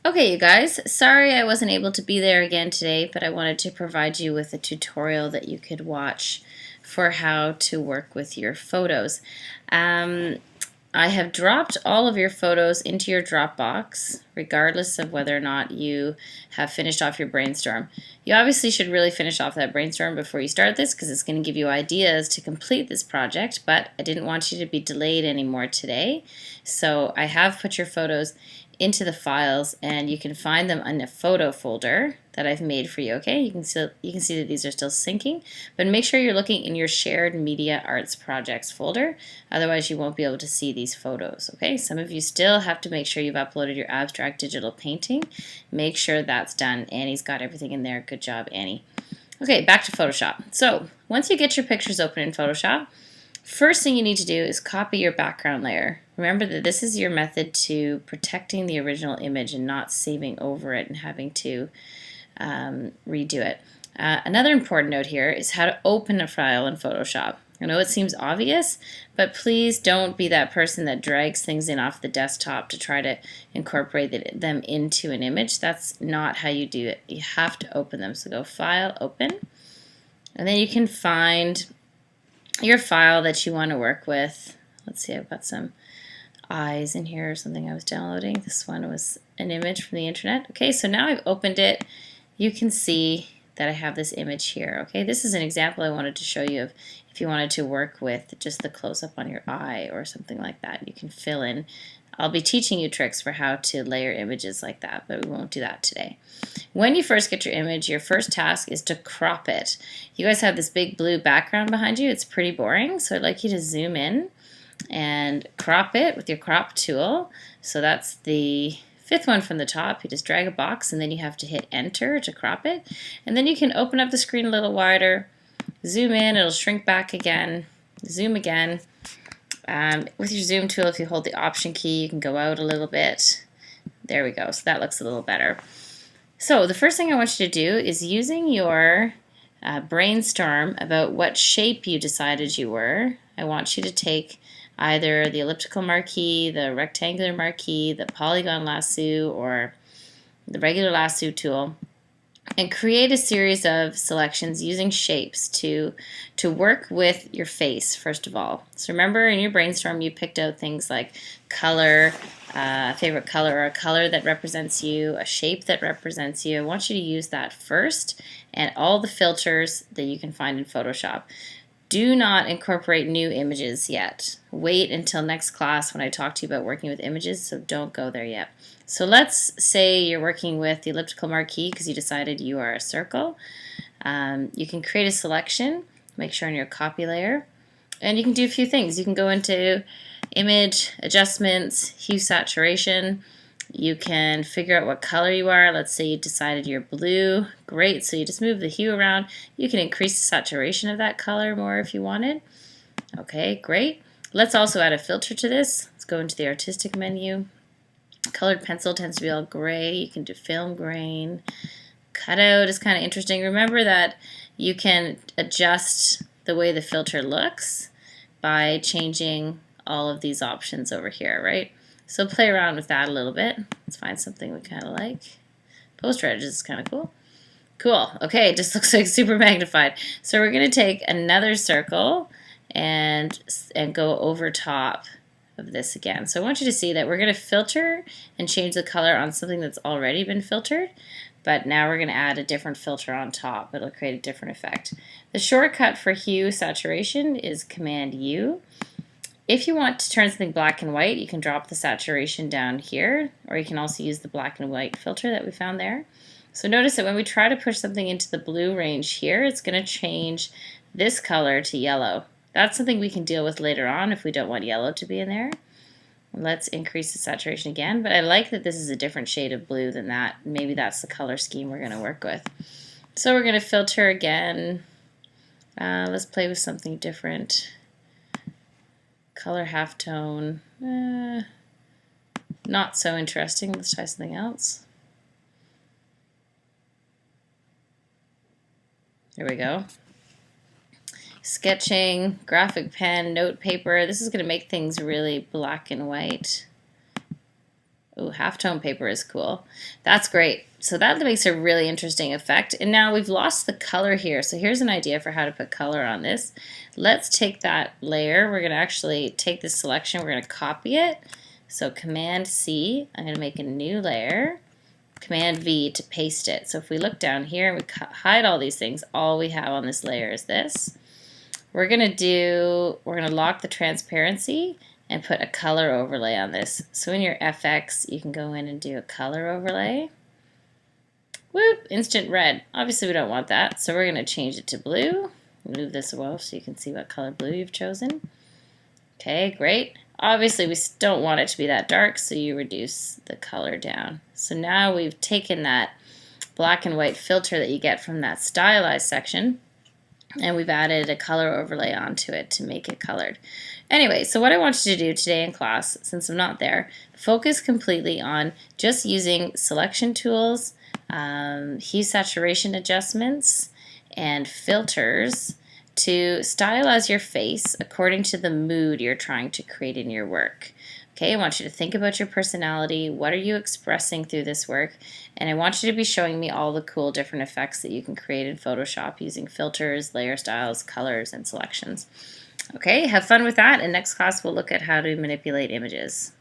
Okay, you guys, sorry I wasn't able to be there again today, but I wanted to provide you with a tutorial that you could watch for how to work with your photos. I have dropped all of your photos into your Dropbox, regardless of whether or not you have finished off your brainstorm. You obviously should really finish off that brainstorm before you start this because it's going to give you ideas to complete this project, but I didn't want you to be delayed anymore today. So I have put your photos into the files and you can find them in a photo folder that I've made for you. Okay, you can see that these are still syncing, but make sure you're looking in your shared media arts projects folder, otherwise you won't be able to see these photos. Okay, some of you still have to make sure you've uploaded your abstract digital painting. Make sure that's done. Annie's got everything in there. Good job, Annie. Okay, back to Photoshop. So once you get your pictures open in Photoshop, first thing you need to do is copy your background layer. Remember that this is your method to protecting the original image and not saving over it and having to redo it. Another important note here is how to open a file in Photoshop. I know it seems obvious, but please don't be that person that drags things in off the desktop to try to incorporate them into an image. That's not how you do it. You have to open them. So go File, Open, and then you can find your file that you want to work with. Let's see, I've got some eyes in here or something I was downloading. This one was an image from the internet. Okay, so now I've opened it. You can see that I have this image here. Okay, this is an example I wanted to show you of if you wanted to work with just the close-up on your eye or something like that. You can fill in. I'll be teaching you tricks for how to layer images like that, but we won't do that today. When you first get your image, your first task is to crop it. You guys have this big blue background behind you. It's pretty boring, so I'd like you to zoom in and crop it with your crop tool. So that's the fifth one from the top. You just drag a box and then you have to hit enter to crop it. And then you can open up the screen a little wider, zoom in, it'll shrink back again, zoom again. With your zoom tool, if you hold the option key, you can go out a little bit. There we go, so that looks a little better. So the first thing I want you to do is using your brainstorm about what shape you decided you were. I want you to take either the elliptical marquee, the rectangular marquee, the polygon lasso, or the regular lasso tool, and create a series of selections using shapes to work with your face, first of all. So remember in your brainstorm you picked out things like color, a favorite color, or a color that represents you, a shape that represents you. I want you to use that first, and all the filters that you can find in Photoshop. Do not incorporate new images yet. Wait until next class when I talk to you about working with images, so don't go there yet. So let's say you're working with the elliptical marquee because you decided you are a circle. You can create a selection, make sure on your copy layer, and you can do a few things. You can go into image, adjustments, hue saturation. You can figure out what color you are. Let's say you decided you're blue. Great, so you just move the hue around. You can increase the saturation of that color more if you wanted. Okay, great. Let's also add a filter to this. Let's go into the artistic menu. Colored pencil tends to be all gray. You can do film grain. Cutout is kind of interesting. Remember that you can adjust the way the filter looks by changing all of these options over here, right? So play around with that a little bit. Let's find something we kind of like. Poster edges is kind of cool. Cool. Okay, it just looks like super magnified. So we're going to take another circle and go over top of this again. So I want you to see that we're going to filter and change the color on something that's already been filtered, but now we're going to add a different filter on top. It'll create a different effect. The shortcut for hue saturation is Command U. If you want to turn something black and white, you can drop the saturation down here, or you can also use the black and white filter that we found there. So notice that when we try to push something into the blue range here, it's going to change this color to yellow. That's something we can deal with later on if we don't want yellow to be in there. Let's increase the saturation again, but I like that this is a different shade of blue than that. Maybe that's the color scheme we're going to work with. So we're going to filter again. Let's play with something different. Color halftone, not so interesting. Let's try something else. There we go. Sketching, graphic pen, note paper. This is going to make things really black and white. Ooh, halftone paper is cool. That's great. So that makes a really interesting effect. And now we've lost the color here. So here's an idea for how to put color on this. Let's take that layer. We're going to actually take this selection. We're going to copy it. So Command C. I'm going to make a new layer. Command V to paste it. So if we look down here and we hide all these things, all we have on this layer is this. We're going to lock the transparency and put a color overlay on this. So in your FX, you can go in and do a color overlay. Whoop, instant red. Obviously we don't want that, so we're going to change it to blue. Move this away so you can see what color blue you've chosen. Okay, great. Obviously we don't want it to be that dark, so you reduce the color down. So now we've taken that black and white filter that you get from that stylized section, and we've added a color overlay onto it to make it colored. Anyway, so what I want you to do today in class, since I'm not there, focus completely on just using selection tools, hue saturation adjustments, and filters to stylize your face according to the mood you're trying to create in your work. Okay, I want you to think about your personality. What are you expressing through this work? And I want you to be showing me all the cool different effects that you can create in Photoshop using filters, layer styles, colors, and selections. Okay, have fun with that. In next class, we'll look at how to manipulate images.